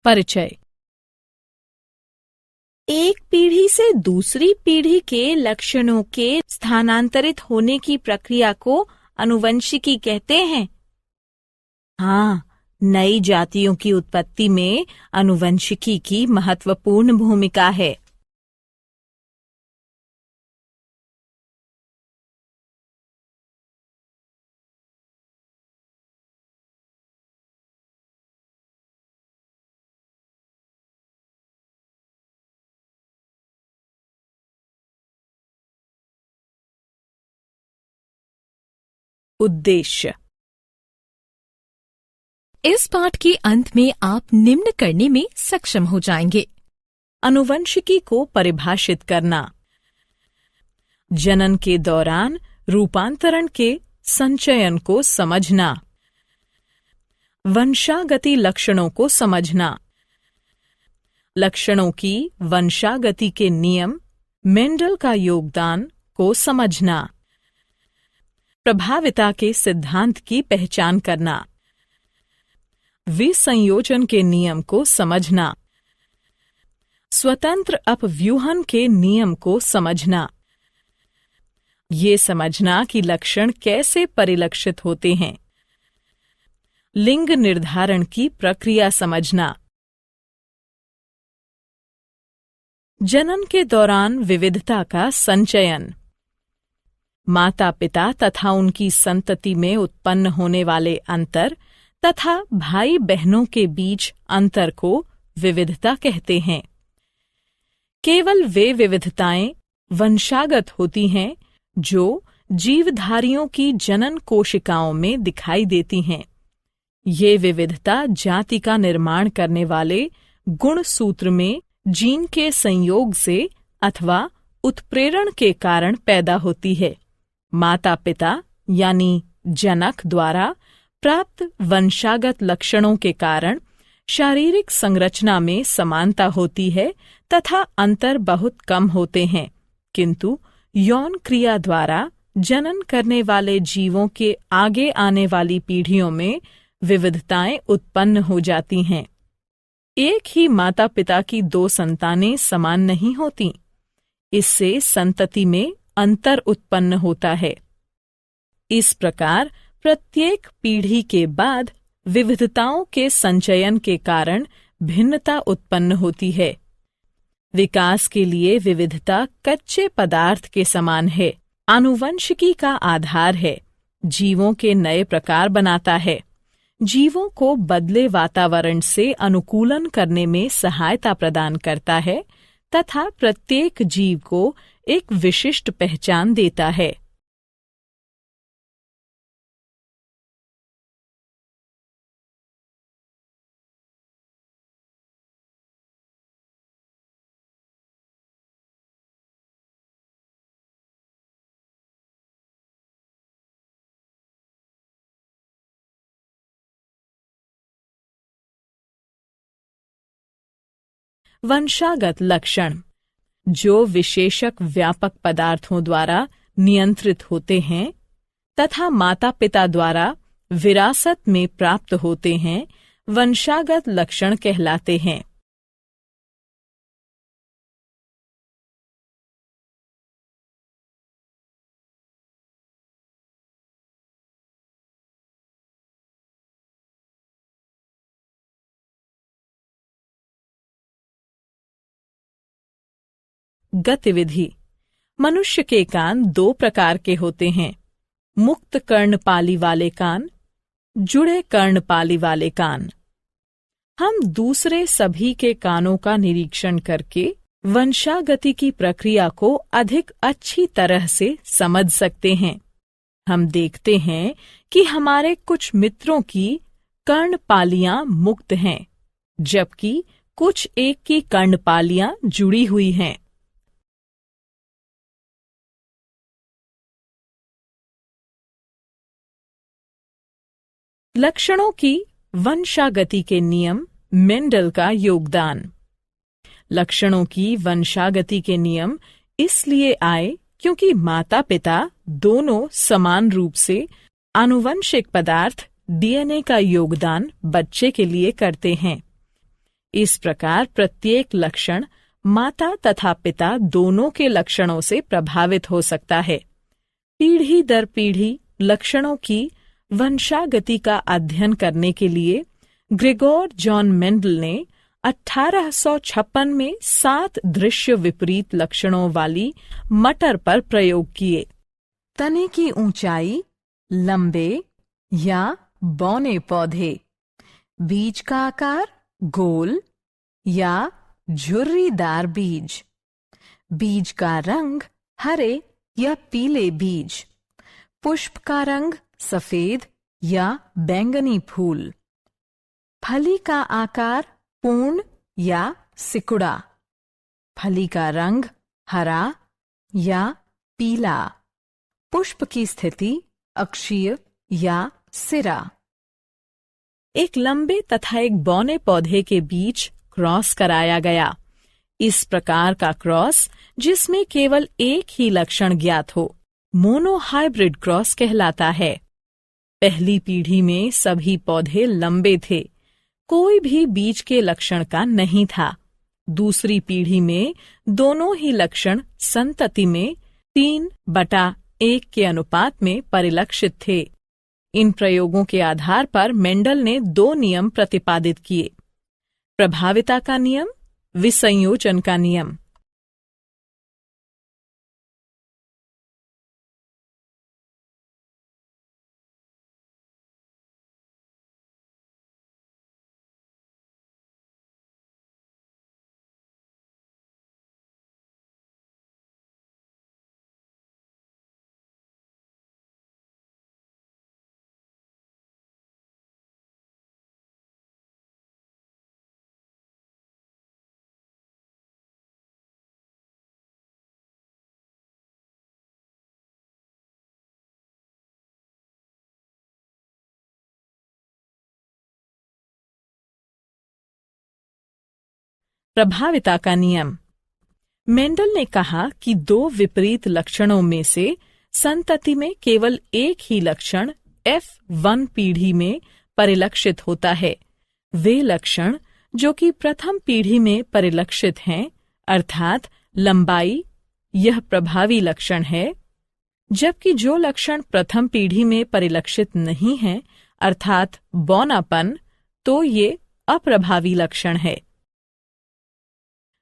परिचय। एक पीढ़ी से दूसरी पीढ़ी के लक्षणों के स्थानांतरित होने की प्रक्रिया को आनुवंशिकी कहते हैं। हाँ, नई जातियों की उत्पत्ति में आनुवंशिकी की महत्वपूर्ण भूमिका है। उद्देश्य। इस पाठ के अंत में आप निम्न करने में सक्षम हो जाएंगे। आनुवंशिकी को परिभाषित करना, जनन के दौरान रूपांतरण के संचयन को समझना, वंशागति लक्षणों को समझना, लक्षणों की वंशागति के नियम, मेंडल का योगदान को समझना, प्रभाविता के सिद्धांत की पहचान करना, विसंयोजन के नियम को समझना, स्वतंत्र अपव्यूहन के नियम को समझना, ये समझना कि लक्षण कैसे परिलक्षित होते हैं, लिंग निर्धारण की प्रक्रिया समझना, जनन के दौरान विविधता का संचयन, माता पिता तथा उनकी संतति में उत्पन्न होने वाले अंतर तथा भाई बहनों के बीच अंतर को विविधता कहते हैं। केवल वे विविधताएं वंशागत होती हैं जो जीवधारियों की जनन कोशिकाओं में दिखाई देती हैं। ये विविधता जाति का निर्माण करने वाले गुण सूत्र में जीन के संयोग से अथवा उत्प्रेरण के कारण पैदा होती है। माता पिता यानी जनक द्वारा प्राप्त वंशागत लक्षणों के कारण शारीरिक संरचना में समानता होती है तथा अंतर बहुत कम होते हैं, किंतु यौन क्रिया द्वारा जनन करने वाले जीवों के आगे आने वाली पीढ़ियों में विविधताएं उत्पन्न हो जाती हैं। एक ही माता पिता की दो संतानें समान नहीं होती, इससे संतति में अंतर उत्पन्न होता है। इस प्रकार प्रत्येक पीढ़ी के बाद विविधताओं के संचयन के कारण भिन्नता उत्पन्न होती है। विकास के लिए विविधता कच्चे पदार्थ के समान है, आनुवंशिकी का आधार है, जीवों के नए प्रकार बनाता है, जीवों को बदले वातावरण से अनुकूलन करने में सहायता प्रदान करता है तथा प्रत्येक जीव को एक विशिष्ट पहचान देता है। वंशागत लक्षण जो विशेषक व्यापक पदार्थों द्वारा नियंत्रित होते हैं तथा माता पिता द्वारा विरासत में प्राप्त होते हैं, वंशागत लक्षण कहलाते हैं। गतिविधि। मनुष्य के कान दो प्रकार के होते हैं, मुक्त कर्णपाली वाले कान, जुड़े कर्णपाली वाले कान। हम दूसरे सभी के कानों का निरीक्षण करके वंशागति की प्रक्रिया को अधिक अच्छी तरह से समझ सकते हैं। हम देखते हैं कि हमारे कुछ मित्रों की कर्णपालियां मुक्त हैं, जबकि कुछ एक की कर्णपालियां जुड़ी हुई हैं। लक्षणों की वंशागति के नियम, मेंडल का योगदान। लक्षणों की वंशागति के नियम इसलिए आए क्योंकि माता पिता दोनों समान रूप से आनुवंशिक पदार्थ डीएनए का योगदान बच्चे के लिए करते हैं। इस प्रकार प्रत्येक लक्षण माता तथा पिता दोनों के लक्षणों से प्रभावित हो सकता है। पीढ़ी दर पीढ़ी लक्षणों की वंशागति का अध्ययन करने के लिए ग्रेगोर जॉन मेंडल ने 1856 में 7 दृश्य विपरीत लक्षणों वाली मटर पर प्रयोग किए। तने की ऊंचाई, लंबे या बौने पौधे, बीज का आकार गोल या झुर्रीदार बीज, बीज का रंग हरे या पीले बीज, पुष्प का रंग सफेद या बैंगनी फूल, फली का आकार पूर्ण या सिकुड़ा, फली का रंग हरा या पीला, पुष्प की स्थिति अक्षीय या सिरा। एक लंबे तथा एक बौने पौधे के बीच क्रॉस कराया गया। इस प्रकार का क्रॉस जिसमें केवल एक ही लक्षण ज्ञात हो मोनोहाइब्रिड क्रॉस कहलाता है। पहली पीढ़ी में सभी पौधे लंबे थे, कोई भी बीज के लक्षण का नहीं था। दूसरी पीढ़ी में दोनों ही लक्षण संतति में 3/1 के अनुपात में परिलक्षित थे। इन प्रयोगों के आधार पर मेंडल ने 2 नियम प्रतिपादित किए: प्रभाविता का नियम, विसंयोजन का नियम। प्रभाविता का नियम। मेंडल ने कहा कि 2 विपरीत लक्षणों में से संतति में केवल एक ही लक्षण F1 पीढ़ी में परिलक्षित होता है। वे लक्षण जो कि प्रथम पीढ़ी में परिलक्षित हैं, अर्थात लंबाई, यह प्रभावी लक्षण है, जबकि जो लक्षण प्रथम पीढ़ी में परिलक्षित नहीं है, अर्थात बौनापन, तो ये अप्रभावी लक्षण है।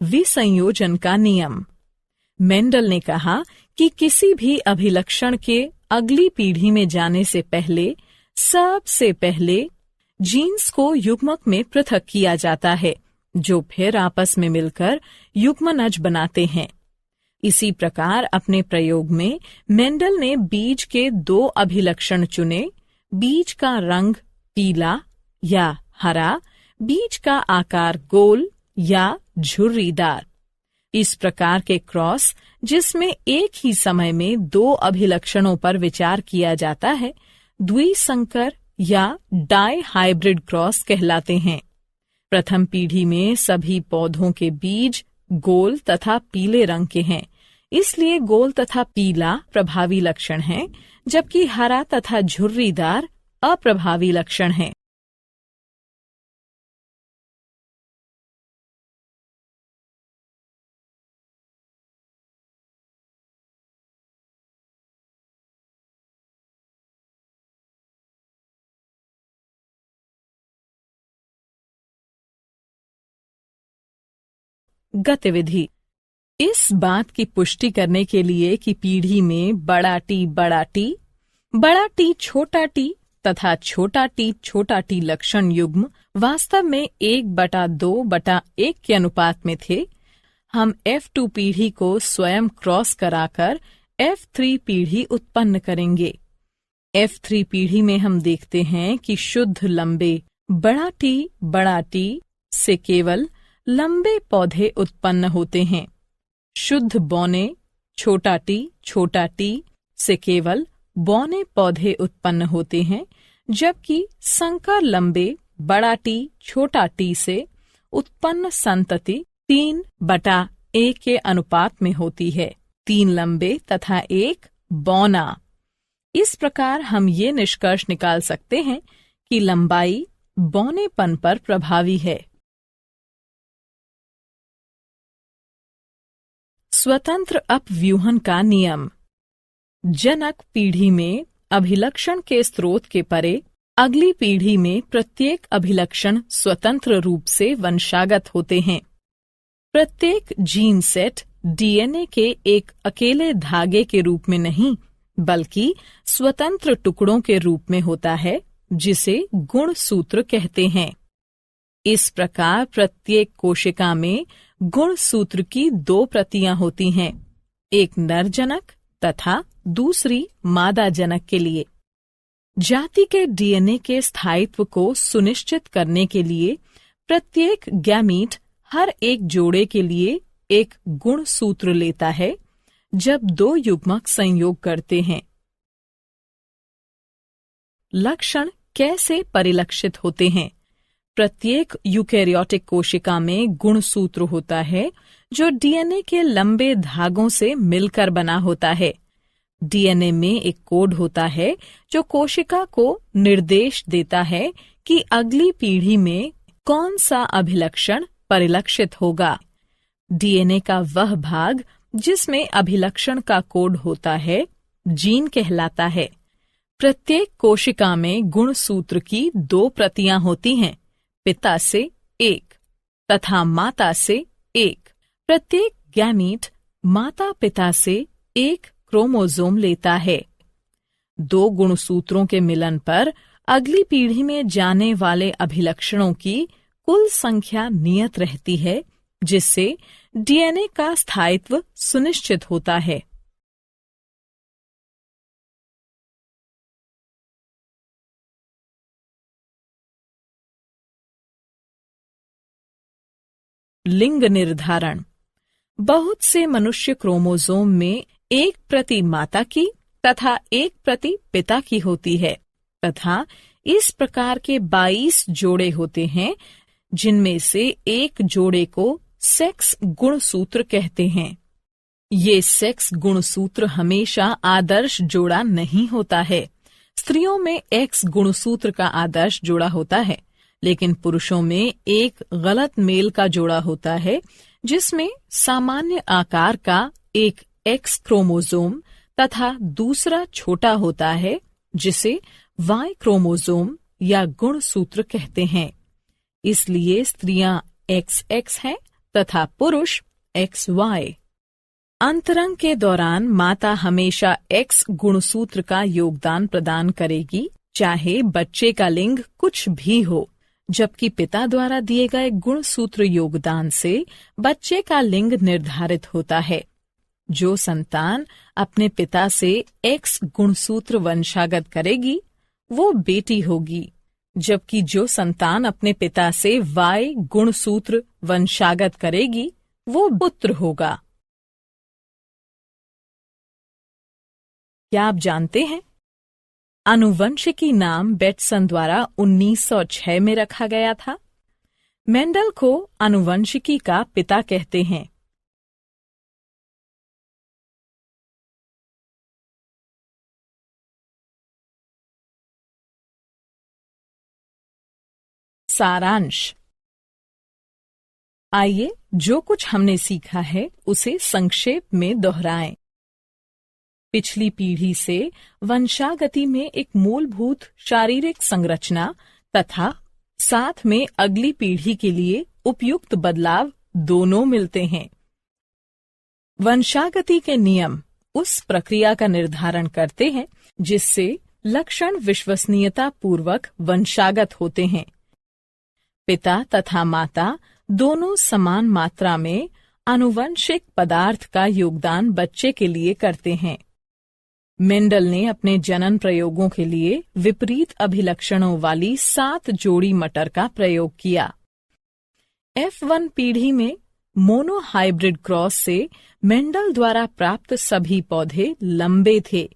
विसंयोजन का नियम। मेंडल ने कहा कि किसी भी अभिलक्षण के अगली पीढ़ी में जाने से पहले सबसे पहले जीन्स को युग्मक में पृथक किया जाता है, जो फिर आपस में मिलकर युग्मनज बनाते हैं। इसी प्रकार अपने प्रयोग में मेंडल ने बीज के 2 अभिलक्षण चुने: बीज का रंग पीला या हरा, बीज का आकार गोल या झुर्रीदार। इस प्रकार के क्रॉस जिसमें एक ही समय में 2 अभिलक्षणों पर विचार किया जाता है, द्विसंकर या डाई हाइब्रिड क्रॉस कहलाते हैं। प्रथम पीढ़ी में सभी पौधों के बीज गोल तथा पीले रंग के हैं, इसलिए गोल तथा पीला प्रभावी लक्षण हैं, जबकि हरा तथा झुर्रीदार अप्रभावी लक्षण हैं। गतिविधि। इस बात की पुष्टि करने के लिए कि पीढ़ी में बड़ा टी छोटा टी तथा छोटा टी लक्षण युग्म वास्तव में 1/2/1 के अनुपात में थे, हम F2 पीढ़ी को स्वयं क्रॉस कराकर F3 पीढ़ी उत्पन्न करेंगे। F3 पीढ़ी में हम देखते हैं कि शुद्ध लंबे बड़ा टी से केवल लंबे पौधे उत्पन्न होते हैं। शुद्ध बौने छोटा टी से केवल बौने पौधे उत्पन्न होते हैं, जबकि संकर लंबे बड़ा टी छोटा टी से उत्पन्न संतति 3/1 के अनुपात में होती है, 3 लंबे तथा 1 बौना। इस प्रकार हम ये निष्कर्ष निकाल सकते हैं कि लंबाई बौनेपन पर प्रभावी है। स्वतंत्र अपव्यूहन का नियम। जनक पीढ़ी में अभिलक्षण के स्रोत के परे अगली पीढ़ी में प्रत्येक अभिलक्षण स्वतंत्र रूप से वंशागत होते हैं। प्रत्येक जीन सेट डीएनए के एक अकेले धागे के रूप में नहीं, बल्कि स्वतंत्र टुकड़ों के रूप में होता है, जिसे गुणसूत्र कहते हैं। इस प्रकार प्रत्येक कोशिका में गुणसूत्र की 2 प्रतियां होती हैं, एक नर जनक तथा दूसरी मादा जनक के लिए। जाति के डीएनए के स्थायित्व को सुनिश्चित करने के लिए प्रत्येक गैमीट हर एक जोड़े के लिए एक गुणसूत्र लेता है जब 2 युग्मक संयोग करते हैं। लक्षण कैसे परिलक्षित होते हैं? प्रत्येक यूकेरियोटिक कोशिका में गुणसूत्र होता है जो डीएनए के लंबे धागों से मिलकर बना होता है। डीएनए में एक कोड होता है जो कोशिका को निर्देश देता है कि अगली पीढ़ी में कौन सा अभिलक्षण परिलक्षित होगा। डीएनए का वह भाग जिसमें अभिलक्षण का कोड होता है जीन कहलाता है। प्रत्येक कोशिका में गुणसूत्र की 2 प्रतियां होती हैं, पिता से 1 तथा माता से 1। प्रत्येक गैमीट माता पिता से 1 क्रोमोसोम लेता है। 2 गुणसूत्रों के मिलन पर अगली पीढ़ी में जाने वाले अभिलक्षणों की कुल संख्या नियत रहती है, जिससे डीएनए का स्थायित्व सुनिश्चित होता है। लिंग निर्धारण। बहुत से मनुष्य क्रोमोसोम में 1 प्रति माता की तथा 1 प्रति पिता की होती है तथा इस प्रकार के 22 जोड़े होते हैं, जिनमें से एक जोड़े को सेक्स गुणसूत्र कहते हैं। ये सेक्स गुणसूत्र हमेशा आदर्श जोड़ा नहीं होता है। स्त्रियों में एक्स गुणसूत्र का आदर्श जोड़ा होता है, लेकिन पुरुषों में एक गलत मेल का जोड़ा होता है, जिसमें सामान्य आकार का एक एक्स क्रोमोसोम तथा दूसरा छोटा होता है, जिसे वाई क्रोमोसोम या गुणसूत्र कहते हैं। इसलिए स्त्रियां XX हैं तथा पुरुष XY। अंतरंग के दौरान माता हमेशा X गुणसूत्र का योगदान प्रदान करेगी, चाहे बच्चे का लिंग कुछ भी हो, जबकि पिता द्वारा दिए गए गुणसूत्र योगदान से बच्चे का लिंग निर्धारित होता है। जो संतान अपने पिता से X गुणसूत्र वंशागत करेगी, वो बेटी होगी, जबकि जो संतान अपने पिता से Y गुणसूत्र वंशागत करेगी, वो पुत्र होगा। क्या आप जानते हैं, आनुवंशिकी नाम बेटसन द्वारा 1906 में रखा गया था। मेंडल को आनुवंशिकी का पिता कहते हैं। सारांश। आइए जो कुछ हमने सीखा है उसे संक्षेप में दोहराएं। पिछली पीढ़ी से वंशागति में एक मूलभूत शारीरिक संरचना तथा साथ में अगली पीढ़ी के लिए उपयुक्त बदलाव दोनों मिलते हैं। वंशागति के नियम उस प्रक्रिया का निर्धारण करते हैं जिससे लक्षण विश्वसनीयता पूर्वक वंशागत होते हैं। पिता तथा माता दोनों समान मात्रा में आनुवंशिक पदार्थ का योगदान बच्चे के लिए करते हैं। मेंडल ने अपने जनन प्रयोगों के लिए विपरीत अभिलक्षणों वाली 7 जोड़ी मटर का प्रयोग किया। F1 पीढ़ी में मोनोहाइब्रिड क्रॉस से मेंडल द्वारा प्राप्त सभी पौधे लंबे थे।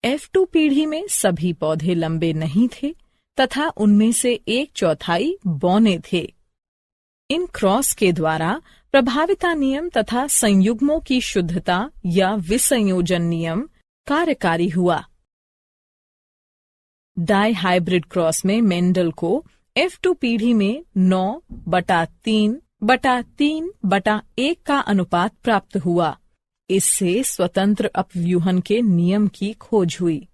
F2 पीढ़ी में सभी पौधे लंबे नहीं थे तथा उनमें से 1/4 बौने थे। इन क्रॉस के द्वारा प्रभाविता नियम तथा संयुग्मों की शुद्धता या विसंयोजन नियम कार्यकारी हुआ। डाई हाइब्रिड क्रॉस में मेंडल को F2 पीढ़ी में 9/3 1/3/1 का अनुपात प्राप्त हुआ। इससे स्वतंत्र अपव्यूहन के नियम की खोज हुई।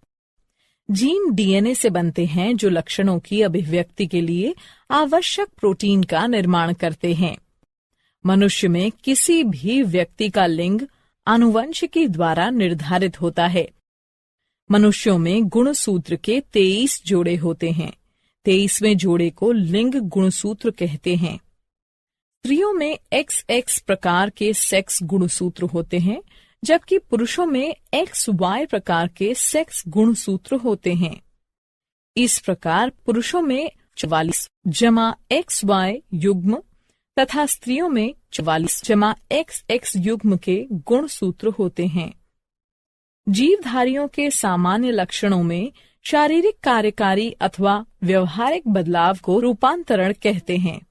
जीन डीएनए से बनते हैं जो लक्षणों की अभिव्यक्ति के लिए आवश्यक प्रोटीन का निर्माण करते हैं। मनुष्य में किसी भी व्यक्ति का लिंग आनुवंशिकी द्वारा निर्धारित होता है। मनुष्यों में गुणसूत्र के 23 जोड़े होते हैं। 23वें जोड़े को लिंग गुणसूत्र कहते हैं। स्त्रियों में XX प्रकार के सेक्स गुणसूत्र होते हैं, जबकि पुरुषों में XY प्रकार के सेक्स गुणसूत्र होते हैं। इस प्रकार पुरुषों में 44+XY युग्म तथा स्त्रियों में 44+XX युग्म के गुणसूत्र होते हैं। जीवधारियों के सामान्य लक्षणों में शारीरिक कार्यकारी अथवा व्यवहारिक बदलाव को रूपांतरण कहते हैं।